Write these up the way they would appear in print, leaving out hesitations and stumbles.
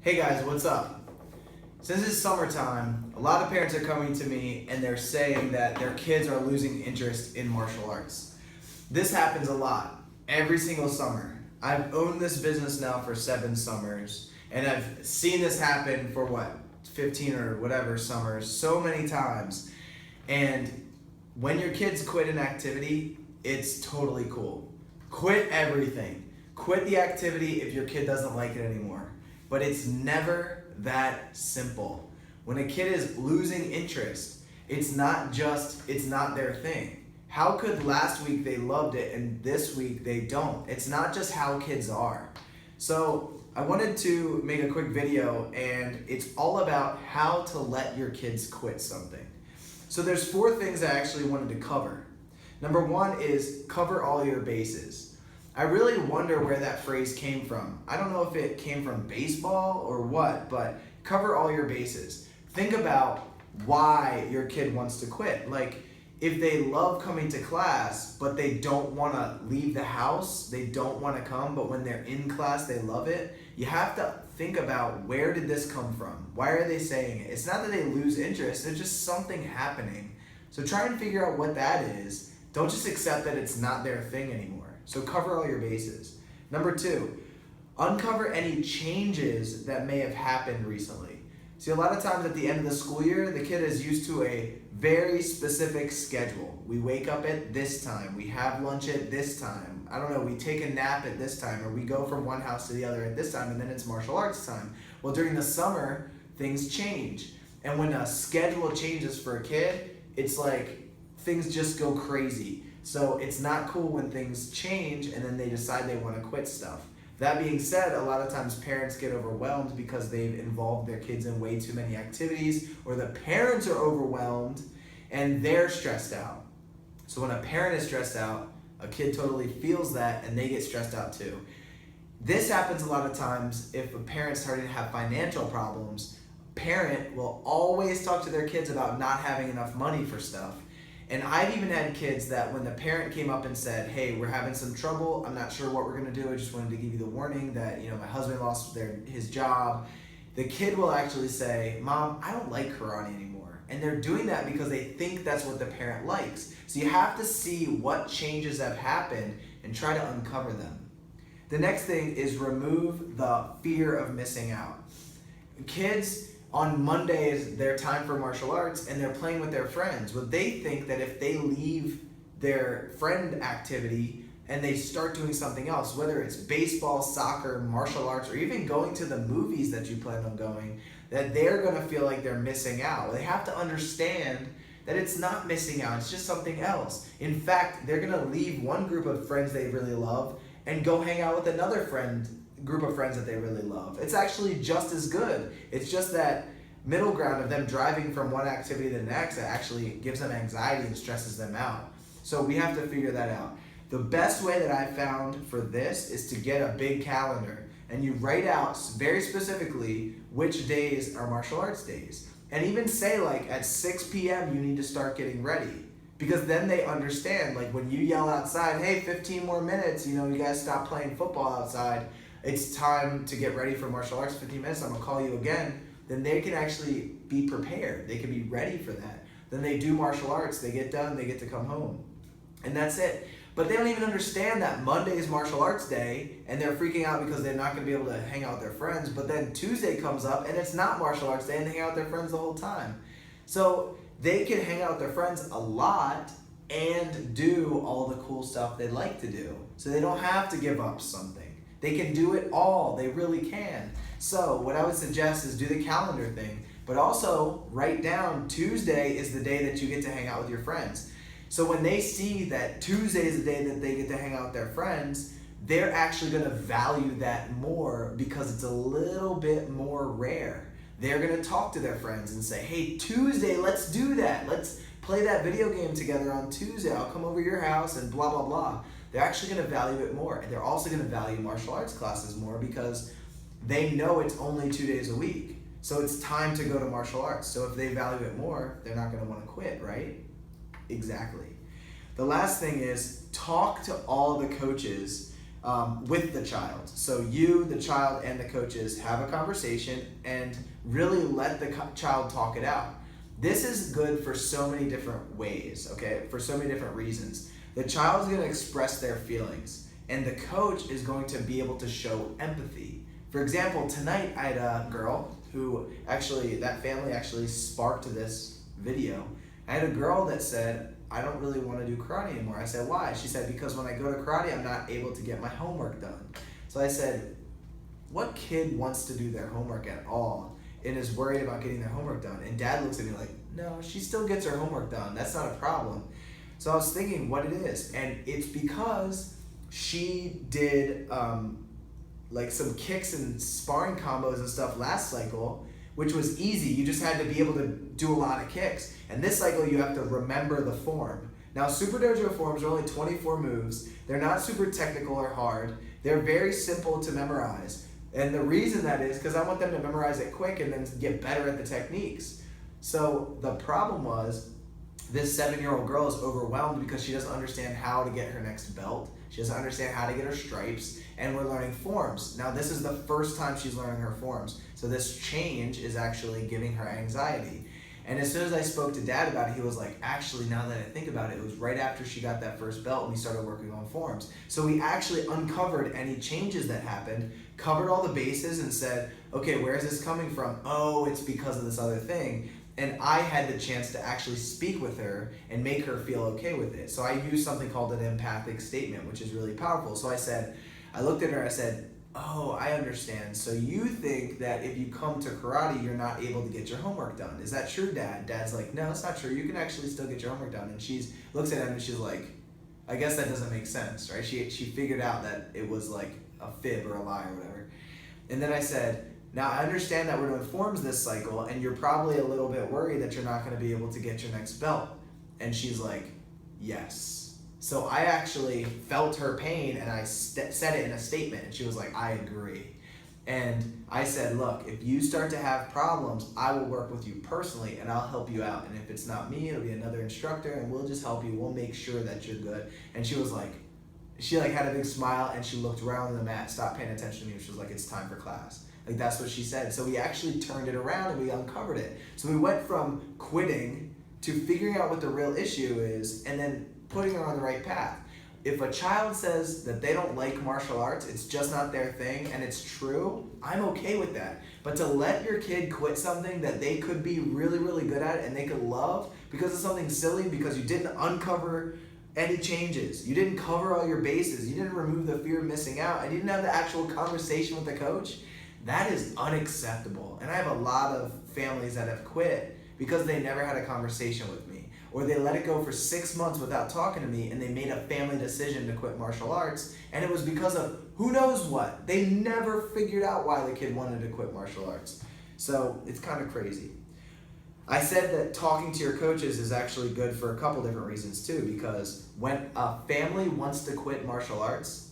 Hey guys, what's up? Since it's summertime, a lot of parents are coming to me and they're saying that their kids are losing interest in martial arts. This happens a lot, every single summer. I've owned this business now for 7 summers, and I've seen this happen for 15 or whatever summers, so many times. And when your kids quit an activity, it's totally cool. Quit everything. Quit the activity if your kid doesn't like it anymore. But it's never that simple. When a kid is losing interest, it's not their thing. How could last week they loved it and this week they don't? It's not just how kids are. So I wanted to make a quick video, and it's all about how to let your kids quit something. So there's 4 things I actually wanted to cover. Number 1 is cover all your bases. I really wonder where that phrase came from. I don't know if it came from baseball or what, but cover all your bases. Think about why your kid wants to quit. Like, if they love coming to class, but they don't want to leave the house, they don't want to come, but when they're in class, they love it, you have to think about, where did this come from? Why are they saying it? It's not that they lose interest, there's just something happening. So try and figure out what that is. Don't just accept that it's not their thing anymore. So cover all your bases. Number 2, uncover any changes that may have happened recently. See, a lot of times at the end of the school year, the kid is used to a very specific schedule. We wake up at this time, we have lunch at this time, I don't know, we take a nap at this time, or we go from one house to the other at this time, and then it's martial arts time. Well, during the summer, things change. And when a schedule changes for a kid, it's like things just go crazy. So it's not cool when things change and then they decide they want to quit stuff. That being said, a lot of times parents get overwhelmed because they've involved their kids in way too many activities, or the parents are overwhelmed and they're stressed out. So when a parent is stressed out, a kid totally feels that and they get stressed out too. This happens a lot of times if a parent's starting to have financial problems. A parent will always talk to their kids about not having enough money for stuff. And I've even had kids that when the parent came up and said, hey, we're having some trouble, I'm not sure what we're gonna do, I just wanted to give you the warning that, my husband lost his job. The kid will actually say, Mom, I don't like karate anymore. And they're doing that because they think that's what the parent likes. So you have to see what changes have happened and try to uncover them. The next thing is remove the fear of missing out. Kids, on Monday is their time for martial arts, and they're playing with their friends. Well, they think that if they leave their friend activity and they start doing something else, whether it's baseball, soccer, martial arts, or even going to the movies that you plan on going, that they're gonna feel like they're missing out. They have to understand that it's not missing out, it's just something else. In fact, they're gonna leave one group of friends they really love and go hang out with another group of friends that they really love. It's actually just as good. It's just that middle ground of them driving from one activity to the next that actually gives them anxiety and stresses them out. So we have to figure that out. The best way that I found for this is to get a big calendar, and you write out very specifically which days are martial arts days. And even say, like, at 6 p.m. you need to start getting ready. Because then they understand, like, when you yell outside, hey, 15 more minutes, you guys stop playing football outside, it's time to get ready for martial arts, 15 minutes, I'm gonna call you again, then they can actually be prepared. They can be ready for that. Then they do martial arts, they get done, they get to come home. And that's it. But they don't even understand that Monday is martial arts day, and they're freaking out because they're not gonna be able to hang out with their friends, but then Tuesday comes up and it's not martial arts day and they hang out with their friends the whole time. So they can hang out with their friends a lot and do all the cool stuff they like to do. So they don't have to give up something. They can do it all, they really can. So what I would suggest is do the calendar thing, but also write down Tuesday is the day that you get to hang out with your friends. So when they see that Tuesday is the day that they get to hang out with their friends, they're actually gonna value that more because it's a little bit more rare. They're gonna talk to their friends and say, hey, Tuesday, let's do that. Let's play that video game together on Tuesday. I'll come over to your house and blah, blah, blah. They're actually gonna value it more. And they're also gonna value martial arts classes more because they know it's only 2 days a week. So it's time to go to martial arts. So if they value it more, they're not gonna wanna quit, right? Exactly. The last thing is talk to all the coaches with the child. So you, the child, and the coaches have a conversation and really let the child talk it out. This is good for so many different ways, okay? For so many different reasons. The child is going to express their feelings, and the coach is going to be able to show empathy. For example, tonight I had a girl who actually, that family actually sparked this video. I had a girl that said, I don't really want to do karate anymore. I said, why? She said, because when I go to karate, I'm not able to get my homework done. So I said, what kid wants to do their homework at all and is worried about getting their homework done? And Dad looks at me like, no, she still gets her homework done. That's not a problem. So I was thinking what it is. And it's because she did like some kicks and sparring combos and stuff last cycle, which was easy. You just had to be able to do a lot of kicks. And this cycle, you have to remember the form. Now, Super Dojo forms are only 24 moves. They're not super technical or hard. They're very simple to memorize. And the reason that is because I want them to memorize it quick and then get better at the techniques. So the problem was this 7-year-old girl is overwhelmed because she doesn't understand how to get her next belt. She doesn't understand how to get her stripes, and we're learning forms. Now, this is the first time she's learning her forms. So this change is actually giving her anxiety. And as soon as I spoke to Dad about it, he was like, actually, now that I think about it, it was right after she got that first belt and we started working on forms. So we actually uncovered any changes that happened, covered all the bases and said, okay, where is this coming from? Oh, it's because of this other thing. And I had the chance to actually speak with her and make her feel okay with it. So I used something called an empathic statement, which is really powerful. So I looked at her, I said, oh, I understand. So you think that if you come to karate, you're not able to get your homework done. Is that true, Dad? Dad's like, no, it's not true. You can actually still get your homework done. And she looks at him and she's like, I guess that doesn't make sense, right? She figured out that it was like a fib or a lie or whatever. And then I said, now I understand that we're doing forms this cycle and you're probably a little bit worried that you're not going to be able to get your next belt. And she's like, yes. So I actually felt her pain and I said it in a statement and she was like, I agree. And I said, look, if you start to have problems, I will work with you personally and I'll help you out. And if it's not me, it'll be another instructor and we'll just help you. We'll make sure that you're good. And she was like, she had a big smile and she looked around on the mat, stopped paying attention to me. She was like, it's time for class. Like that's what she said. So we actually turned it around and we uncovered it. So we went from quitting to figuring out what the real issue is and then putting her on the right path. If a child says that they don't like martial arts, it's just not their thing, and it's true, I'm okay with that. But to let your kid quit something that they could be really, really good at and they could love because of something silly, because you didn't uncover any changes, you didn't cover all your bases, you didn't remove the fear of missing out, and you didn't have the actual conversation with the coach, that is unacceptable. And I have a lot of families that have quit because they never had a conversation with me. Or they let it go for 6 months without talking to me and they made a family decision to quit martial arts, and it was because of who knows what. They never figured out why the kid wanted to quit martial arts. So it's kind of crazy. I said that talking to your coaches is actually good for a couple different reasons too, because when a family wants to quit martial arts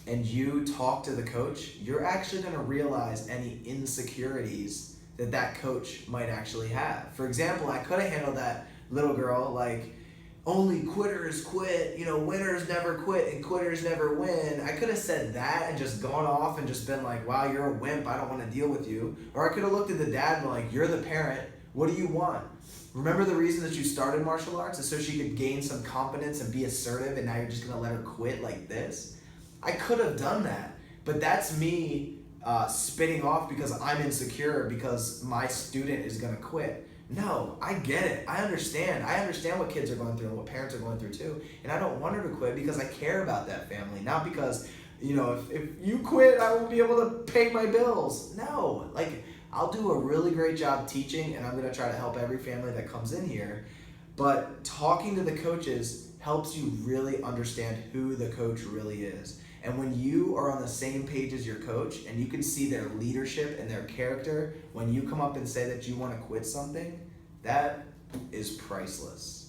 and you talk to the coach, you're actually going to realize any insecurities that coach might actually have. For example, I could have handled that little girl like, only quitters quit, winners never quit and quitters never win. I could have said that and just gone off and just been like, wow, you're a wimp, I don't want to deal with you. Or I could have looked at the dad and been like, you're the parent, what do you want? Remember the reason that you started martial arts is so she could gain some confidence and be assertive, and now you're just going to let her quit like this? I could have done that, but that's me spitting off because I'm insecure because my student is going to quit. No, I get it. I understand. I understand what kids are going through and what parents are going through too. And I don't want her to quit because I care about that family. Not because, if you quit, I won't be able to pay my bills. No, I'll do a really great job teaching and I'm going to try to help every family that comes in here. But talking to the coaches helps you really understand who the coach really is. And when you are on the same page as your coach and you can see their leadership and their character, when you come up and say that you want to quit something, that is priceless.